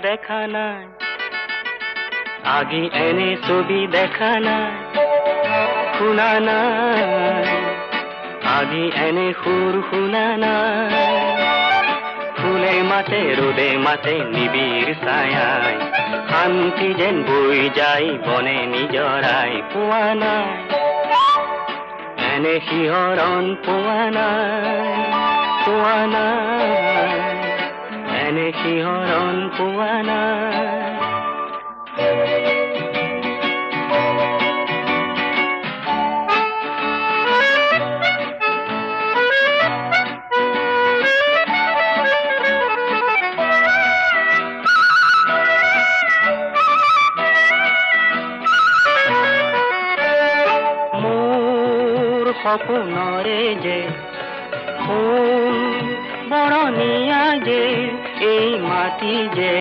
দেখা নাই, আগে এনে ছবি দেখা নাই, শুনা নাই, আগে এনে সুৰ শুনা নাই। ফুলে মাতে ৰোদে মাতে নিবিড় ছায়ায়, শান্তি যেন বৈ যায় বনে নিজৰাই। পোৱা নাই এনে শিহৰণ, পোৱা নাই, পোৱা নাই, এনে শিহৰণ পোৱা নাই। সপোনৰে যে ফুল বৰণীয়া যে এই মাটি যে